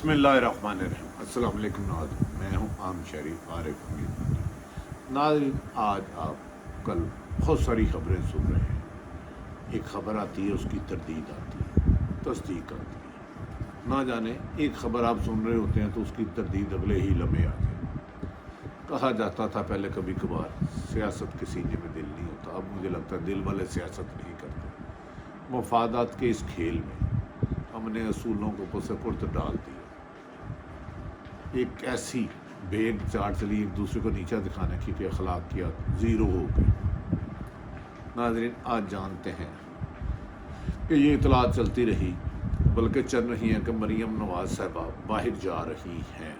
بسم اللہ الرحمن الرحیم۔ السلام علیکم ناظرین، میں ہوں عام شریف عارف امید۔ ناظرین، آج آپ کل بہت ساری خبریں سن رہے ہیں۔ ایک خبر آتی ہے، اس کی تردید آتی ہے، تصدیق آتی ہے۔ نہ جانے ایک خبر آپ سن رہے ہوتے ہیں تو اس کی تردید اگلے ہی لمحے آ جائے۔ کہا جاتا تھا پہلے کبھی کبھار سیاست کے سینے میں دل نہیں ہوتا، اب مجھے لگتا ہے دل والے سیاست نہیں کرتے۔ مفادات کے اس کھیل میں ہم نے اصولوں کو پس پرت ڈال دیا۔ ایک ایسی بھیگ چال چلی ایک دوسرے کو نیچا دکھانے کی کہ اخلاقیات زیرو ہو گئی۔ ناظرین، آج جانتے ہیں کہ یہ اطلاعات چلتی رہی، بلکہ چل رہی ہیں کہ مریم نواز صاحبہ باہر جا رہی ہیں،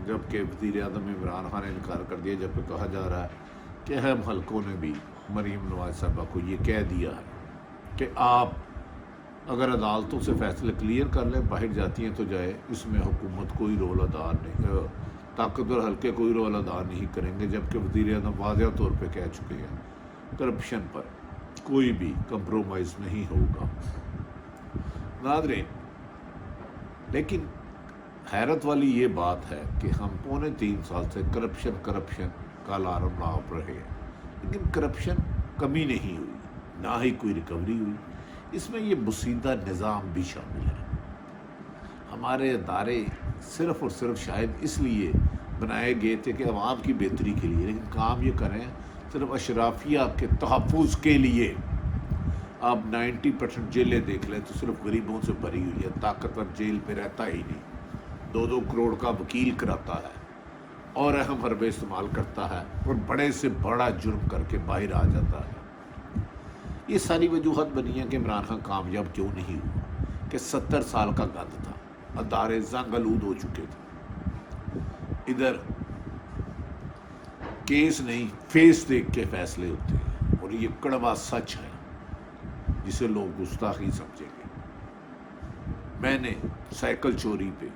جبکہ وزیر اعظم عمران خان نے انکار کر دیا، جبکہ کہا جا رہا ہے کہ اہم حلقوں نے بھی مریم نواز صاحبہ کو یہ کہہ دیا ہے کہ آپ اگر عدالتوں سے فیصلے کلیئر کر لیں، باہر جاتی ہیں تو جائے، اس میں حکومت کوئی رول ادا نہیں، طاقتور حلقے کوئی رول ادا نہیں کریں گے، جبکہ وزیر اعظم واضح طور پہ کہہ چکے ہیں کرپشن پر کوئی بھی کمپرومائز نہیں ہوگا۔ ناظرین، لیکن حیرت والی یہ بات ہے کہ ہم پونے 3 سال سے کرپشن کا الارم لاپ رہے ہیں، لیکن کرپشن کمی نہیں ہوئی، نہ ہی کوئی ریکوری ہوئی۔ اس میں یہ بسیدہ نظام بھی شامل ہے۔ ہمارے ادارے صرف اور صرف شاید اس لیے بنائے گئے تھے کہ عوام کی بہتری کے لیے، لیکن کام یہ کریں صرف اشرافیہ کے تحفظ کے لیے۔ آپ 90% جیلیں دیکھ لیں تو صرف غریبوں سے بھری ہوئی ہے، طاقتور جیل پہ رہتا ہی نہیں، 2-2 کروڑ کا وکیل کراتا ہے اور اہم حربے استعمال کرتا ہے اور بڑے سے بڑا جرم کر کے باہر آ جاتا ہے۔ یہ ساری وجوہات بنی ہیں کہ عمران خان کامیاب کیوں نہیں ہوا، کہ 70 سال کا گند تھا، ادارے زنگ آلود ہو چکے تھے، ادھر کیس نہیں فیس دیکھ کے فیصلے ہوتے ہیں، اور یہ کڑوا سچ ہے جسے لوگ گستاخی سمجھیں گے۔ میں نے سائیکل چوری پہ،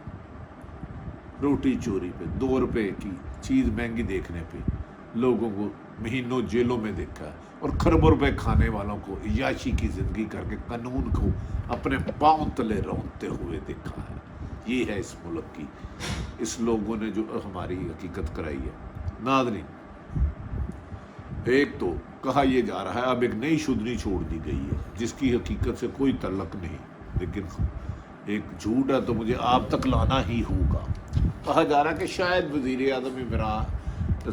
روٹی چوری پہ، 2 روپے کی چیز مہنگی دیکھنے پہ لوگوں کو مہینوں جیلوں میں دیکھا ہے، اور کھربوں روپے کھانے والوں کو عیاشی کی زندگی کر کے قانون کو اپنے پاؤں تلے رونتے ہوئے دیکھا ہے۔ یہ ہے اس ملک کی، اس لوگوں نے جو ہماری حقیقت کرائی ہے۔ ناظرین، ایک تو کہا یہ جا رہا ہے اب ایک نئی شدنی چھوڑ دی گئی ہے جس کی حقیقت سے کوئی تعلق نہیں، لیکن ایک جھوٹ ہے تو مجھے آپ تک لانا ہی ہوگا۔ کہا جا رہا ہے کہ شاید وزیر اعظم عمران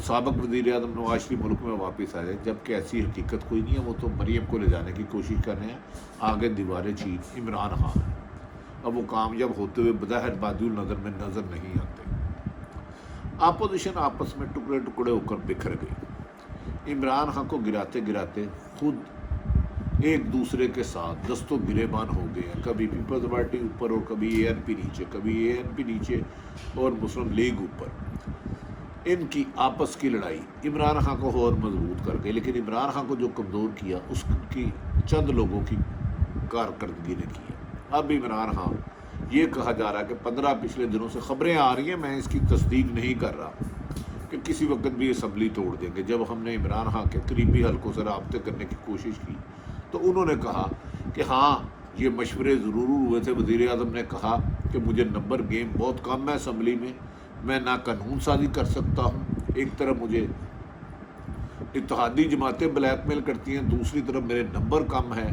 سابق وزیر اعظم نواز شریف ملک میں واپس آ جائے، جبکہ ایسی حقیقت کوئی نہیں ہے۔ وہ تو مریم کو لے جانے کی کوشش کر رہے ہیں، آگے دیواریں چین عمران خان ہے۔ اب وہ کامیاب ہوتے ہوئے بظاہر بادی النظر میں نظر نہیں آتے۔ اپوزیشن آپس میں ٹکڑے ٹکڑے ہو کر بکھر گئی، عمران خان کو گراتے گراتے خود ایک دوسرے کے ساتھ دست و گریبان ہو گئے ہیں، کبھی پیپلز پارٹی اوپر اور کبھی ANP نیچے، کبھی ANP نیچے اور مسلم لیگ اوپر۔ ان کی آپس کی لڑائی عمران خان کو اور مضبوط کر گئی، لیکن عمران خان کو جو کمزور کیا اس کی چند لوگوں کی کارکردگی نے کیا۔ اب عمران خان، یہ کہا جا رہا ہے کہ 15 پچھلے دنوں سے خبریں آ رہی ہیں، میں اس کی تصدیق نہیں کر رہا، کہ کسی وقت بھی اسمبلی توڑ دیں گے۔ جب ہم نے عمران خان کے قریبی حلقوں سے رابطے کرنے کی کوشش کی تو انہوں نے کہا کہ ہاں یہ مشورے ضرور ہوئے تھے۔ وزیر اعظم نے کہا کہ مجھے نمبر گیم بہت کم ہے اسمبلی میں نہ قانون سازی کر سکتا ہوں، ایک طرف مجھے اتحادی جماعتیں بلیک میل کرتی ہیں، دوسری طرف میرے نمبر کم ہے،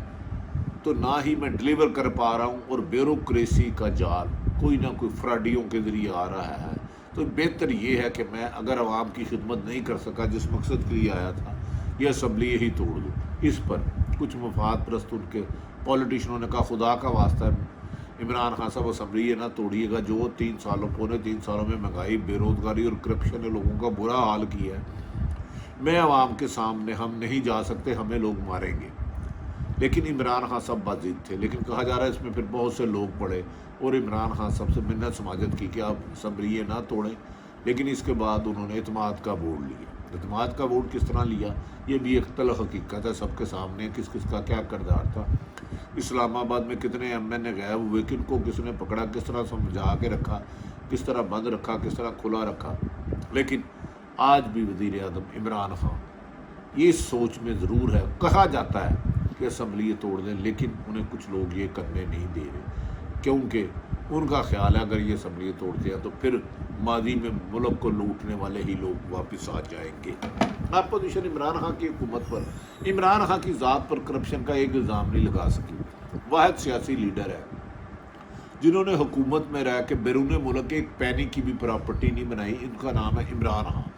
تو نہ ہی میں ڈلیور کر پا رہا ہوں، اور بیوروکریسی کا جال کوئی نہ کوئی فراڈیوں کے ذریعے آ رہا ہے، تو بہتر یہ ہے کہ میں اگر عوام کی خدمت نہیں کر سکا جس مقصد کے لیے آیا تھا، یہ اسمبلی یہی توڑ دوں۔ اس پر کچھ مفاد پرست ان کے پولیٹیشنوں نے کہا خدا کا واسطہ ہے عمران خان صاحب اسمبلی یہ نہ توڑیے گا، جو پونے 3 سالوں میں مہنگائی، بے روزگاری اور کرپشن نے لوگوں کا برا حال کیا ہے، میں عوام کے سامنے ہم نہیں جا سکتے، ہمیں لوگ ماریں گے۔ لیکن عمران خان صاحب بازید تھے، لیکن کہا جا رہا ہے اس میں پھر بہت سے لوگ پڑے اور عمران خان صاحب سے منت سماجت کی کہ آپ اسمبلی یہ نہ توڑیں، لیکن اس کے بعد انہوں نے اعتماد کا ووٹ لیا۔ اعتماد کا ووٹ کس طرح لیا یہ بھی ایک تلخ حقیقت ہے، سب کے سامنے کس کس کا کیا کردار تھا۔ اسلام آباد میں کتنے MN غائب ہوئے، کن کو کس نے پکڑا، کس طرح سمجھا کے رکھا، کس طرح بند رکھا، کس طرح کھلا رکھا۔ لیکن آج بھی وزیر اعظم عمران خان یہ سوچ میں ضرور ہے، کہا جاتا ہے کہ اسمبلی یہ توڑ دیں، لیکن انہیں کچھ لوگ یہ کرنے نہیں دے رہے، کیونکہ ان کا خیال ہے اگر یہ اسمبلی توڑتے ہیں تو پھر ماضی میں ملک کو لوٹنے والے ہی لوگ واپس آ جائیں گے۔ اپوزیشن عمران خان کی حکومت پر، عمران خان کی ذات پر کرپشن کا ایک الزام نہیں لگا سکی۔ واحد سیاسی لیڈر ہے جنہوں نے حکومت میں رہ کے بیرون ملک ایک پینی کی بھی پراپرٹی نہیں بنائی، ان کا نام ہے عمران خان۔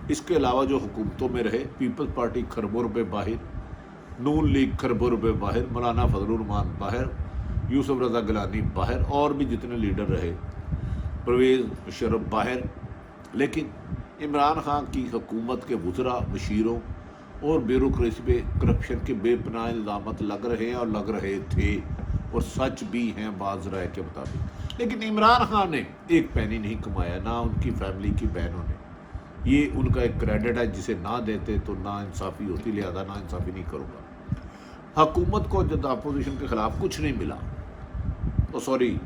اس کے علاوہ جو حکومتوں میں رہے، پیپلز پارٹی کھربوں روپے باہر، نون لیگ کھربوں روپے باہر، مولانا فضل الرحمان باہر، یوسف رضا گیلانی باہر، اور بھی جتنے لیڈر رہے، پرویز مشرف باہر، لیکن عمران خان کی حکومت کے وزراء، مشیروں اور بیوروکریسی پہ کرپشن کے بے پناہ الزامات لگ رہے ہیں اور لگ رہے تھے، اور سچ بھی ہیں بعض رائے کے مطابق۔ لیکن عمران خان نے ایک پینی نہیں کمایا، نہ ان کی فیملی کی بہنوں نے۔ یہ ان کا ایک کریڈٹ ہے، جسے نہ دیتے تو نا انصافی ہوتی، لہذا نا انصافی نہیں کروں گا۔ حکومت کو جب اپوزیشن کے خلاف کچھ نہیں ملا،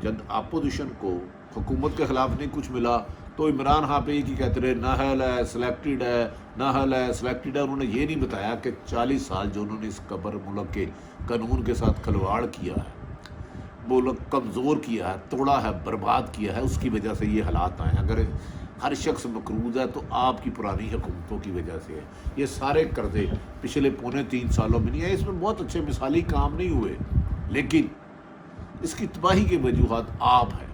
جب اپوزیشن کو حکومت کے خلاف نہیں کچھ ملا تو عمران خان پہ یہ کہتے رہے نااہل ہے، سلیکٹڈ ہے، نااہل ہے، سلیکٹڈ ہے۔ انہوں نے یہ نہیں بتایا کہ 40 سال جو انہوں نے اس قبر ملک کے قانون کے ساتھ کھلواڑ کیا ہے، ملک کمزور کیا ہے، توڑا ہے، برباد کیا ہے، اس کی وجہ سے یہ حالات آئے ہیں۔ اگر ہر شخص مقروض ہے تو آپ کی پرانی حکومتوں کی وجہ سے ہے۔ یہ سارے قرضے پچھلے 3.25 سالوں میں نہیں آئے، اس میں بہت اچھے مثالی کام نہیں ہوئے، لیکن اس کی تباہی کے وجوہات آپ ہیں۔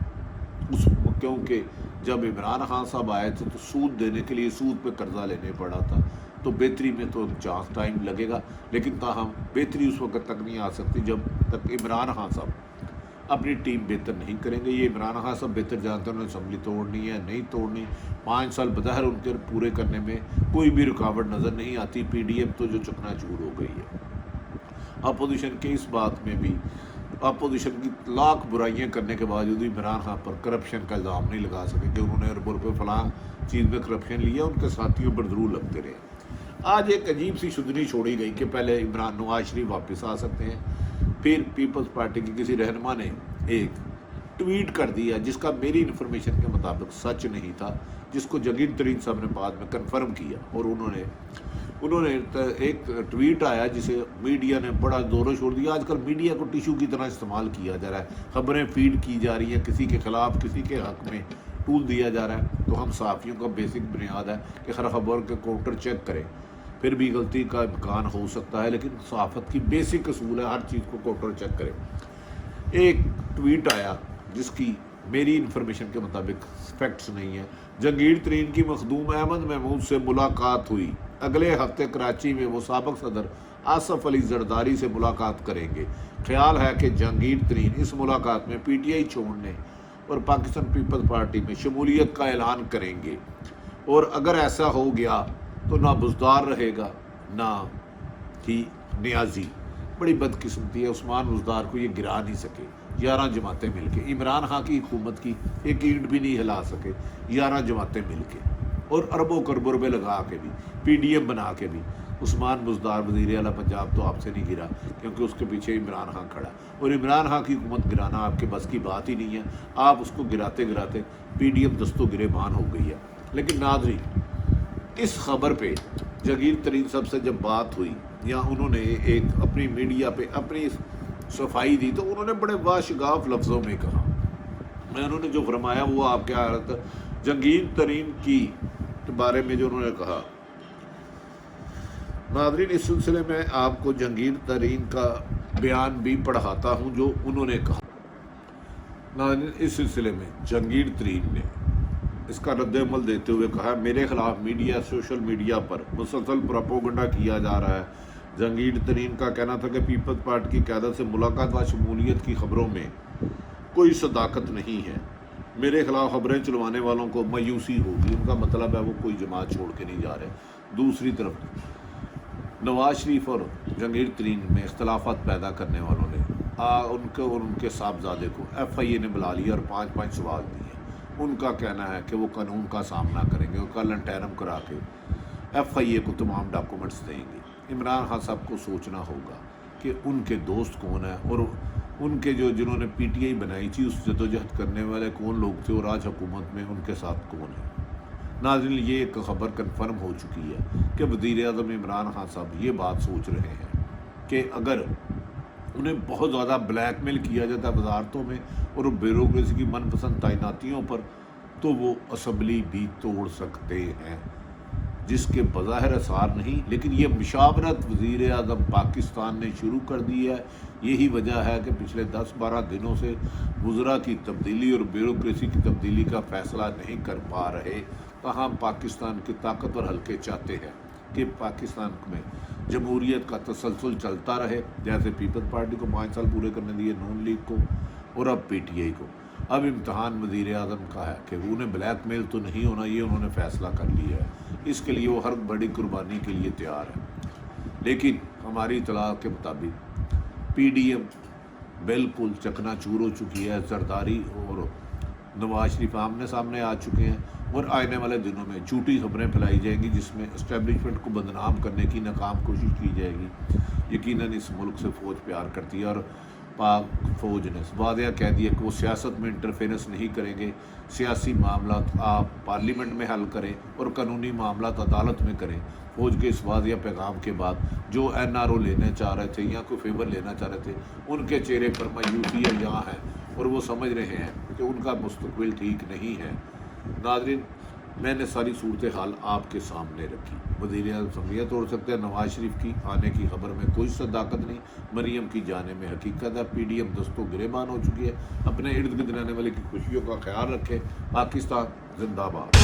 کیونکہ جب عمران خان صاحب آئے تھے تو سود دینے کے لیے سود پہ قرضہ لینے پڑا تھا، تو بہتری میں تو چانس ٹائم لگے گا، لیکن تاہم بہتری اس وقت تک نہیں آ سکتی جب تک عمران خان صاحب اپنی ٹیم بہتر نہیں کریں گے۔ یہ عمران خان صاحب بہتر جانتے ہیں، انہوں نے اسمبلی توڑنی ہے نہیں توڑنی۔ 5 سال بظاہر ان کے پورے کرنے میں کوئی بھی رکاوٹ نظر نہیں آتی۔ پی ڈی ایم تو جو چکنا چور ہو گئی ہے۔ اپوزیشن کے اس بات میں بھی، اپوزیشن کی لاکھ برائیاں کرنے کے باوجود عمران خان پر کرپشن کا الزام نہیں لگا سکے کہ انہوں نے اربوں روپے فلاں چیز میں کرپشن لیا، ان کے ساتھیوں پر ضرور لگتے رہے۔ آج ایک عجیب سی شدنی چھوڑی گئی کہ پہلے عمران نواز شریف واپس آ سکتے ہیں، پھر پیپلز پارٹی کے کسی رہنما نے ایک ٹویٹ کر دیا جس کا میری انفارمیشن کے مطابق سچ نہیں تھا، جس کو جگیر ترین صاحب نے بعد میں کنفرم کیا، اور انہوں نے ایک ٹویٹ آیا جسے میڈیا نے بڑا زور و شور دیا۔ آج کل میڈیا کو ٹیشو کی طرح استعمال کیا جا رہا ہے، خبریں فیڈ کی جا رہی ہیں، کسی کے خلاف کسی کے حق میں ٹول دیا جا رہا ہے۔ تو ہم صحافیوں کا بیسک بنیاد ہے کہ ہر خبر کے کاؤنٹر چیک کریں، پھر بھی غلطی کا امکان ہو سکتا ہے، لیکن صحافت کی بیسک اصول ہے ہر چیز کو کاؤنٹر چیک کریں۔ ایک ٹویٹ آیا جس کی میری انفارمیشن کے مطابق فیکٹس نہیں ہے۔ جہانگیر ترین کی مخدوم احمد محمود سے ملاقات ہوئی، اگلے ہفتے کراچی میں وہ سابق صدر آصف علی زرداری سے ملاقات کریں گے۔ خیال ہے کہ جہانگیر ترین اس ملاقات میں پی ٹی آئی چھوڑنے اور پاکستان پیپلز پارٹی میں شمولیت کا اعلان کریں گے، اور اگر ایسا ہو گیا تو نہ بزدار رہے گا نہ ہی نیازی۔ بڑی بدقسمتی ہے، عثمان بزدار کو یہ گرا نہیں سکے، 11 جماعتیں مل کے عمران خان کی حکومت کی ایک اینٹ بھی نہیں ہلا سکے، 11 جماعتیں مل کے، اور اربوں کربوں روپے لگا کے بھی، پی ڈی ایم بنا کے بھی عثمان بزدار وزیر اعلیٰ پنجاب تو آپ سے نہیں گرا، کیونکہ اس کے پیچھے عمران خان کھڑا، اور عمران خان کی حکومت گرانا آپ کے بس کی بات ہی نہیں ہے۔ آپ اس کو گراتے گراتے پی ڈی ایم دستوں گریبان ہو گئی ہے۔ لیکن ناظرین، اس خبر پہ جہانگیر ترین صاحب سے جب بات ہوئی یا انہوں نے ایک اپنی میڈیا پہ اپنی صفائی دی، تو انہوں نے بڑے واشگاف لفظوں میں کہا، انہوں نے جو فرمایا وہ آپ کے حالت جہانگیر ترین کی بارے میں جو انہوں نے کہا۔ ناظرین، اس سلسلے میں آپ کو جہانگیر ترین کا بیان بھی پڑھاتا ہوں جو انہوں نے کہا۔ ناظرین، اس سلسلے میں جہانگیر ترین نے اس کا رد عمل دیتے ہوئے کہا، میرے خلاف سوشل میڈیا پر مسلسل پروپیگنڈا کیا جا رہا ہے۔ جہانگیر ترین کا کہنا تھا کہ پیپلز پارٹی کی قیادت سے ملاقات و شمولیت کی خبروں میں کوئی صداقت نہیں ہے۔ میرے خلاف خبریں چلوانے والوں کو مایوسی ہوگی، ان کا مطلب ہے وہ کوئی جماعت چھوڑ کے نہیں جا رہے۔ دوسری طرف نواز شریف اور جہانگیر ترین میں اختلافات پیدا کرنے والوں نے ان کو اور ان کے صاحبزادے کو ایف آئی اے نے بلا لیا اور 5 سوال دیے۔ ان کا کہنا ہے کہ وہ قانون کا سامنا کریں گے اور کل انٹرم کرا کے ایف آئی اے کو تمام ڈاکومنٹس دیں گے۔ عمران خان صاحب کو سوچنا ہوگا کہ ان کے دوست کون ہیں، اور ان کے جنہوں نے پی ٹی آئی بنائی تھی اس جدوجہد کرنے والے کون لوگ تھے، اور آج حکومت میں ان کے ساتھ کون ہے۔ ناظرین، یہ ایک خبر کنفرم ہو چکی ہے کہ وزیر اعظم عمران خان صاحب یہ بات سوچ رہے ہیں کہ اگر انہیں بہت زیادہ بلیک میل کیا جاتا ہے وزارتوں میں اور بیوروکریسی کی من پسند تعیناتیوں پر، تو وہ اسمبلی بھی توڑ سکتے ہیں، جس کے بظاہر اثار نہیں، لیکن یہ مشاورت وزیر اعظم پاکستان نے شروع کر دی ہے۔ یہی وجہ ہے کہ پچھلے 10-12 دنوں سے وزراء کی تبدیلی اور بیوروکریسی کی تبدیلی کا فیصلہ نہیں کر پا رہے۔ تاہم پاکستان کے طاقتور حلقے چاہتے ہیں کہ پاکستان میں جمہوریت کا تسلسل چلتا رہے، جیسے پیپلز پارٹی کو 5 سال پورے کرنے دیے، نون لیگ کو اور اب پی ٹی آئی کو۔ اب امتحان وزیر اعظم کا ہے کہ انہیں بلیک میل تو نہیں ہونا، یہ انہوں نے فیصلہ کر لیا ہے، اس کے لیے وہ ہر بڑی قربانی کے لیے تیار ہے۔ لیکن ہماری اطلاع کے مطابق پی ڈی ایم بالکل چکنا چور ہو چکی ہے، زرداری اور نواز شریف آمنے سامنے آ چکے ہیں، اور آنے والے دنوں میں جھوٹی خبریں پھیلائی جائیں گی جس میں اسٹیبلشمنٹ کو بدنام کرنے کی ناکام کوشش کی جائے گی۔ یقیناً اس ملک سے فوج پیار کرتی ہے، اور پاک فوج نے واضح کہہ دیا کہ وہ سیاست میں انٹرفیرنس نہیں کریں گے، سیاسی معاملات آپ پارلیمنٹ میں حل کریں اور قانونی معاملات عدالت میں کریں۔ فوج کے اس واضح پیغام کے بعد جو این آر او لینا چاہ رہے تھے یا کوئی فیور لینا چاہ رہے تھے، ان کے چہرے پر مایوسی ہے یہاں ہے، اور وہ سمجھ رہے ہیں کہ ان کا مستقبل ٹھیک نہیں ہے۔ ناظرین، میں نے ساری صورتحال آپ کے سامنے رکھی۔ وزیر اعظم اسمبلیاں توڑ سکتے ہیں، نواز شریف کی آنے کی خبر میں کوئی صداقت نہیں، مریم کی جانے میں حقیقت ہے، پی ڈی ایم دستوں گریبان ہو چکی ہے۔ اپنے ارد گرد رہنے والے کی خوشیوں کا خیال رکھیں۔ پاکستان زندہ باد۔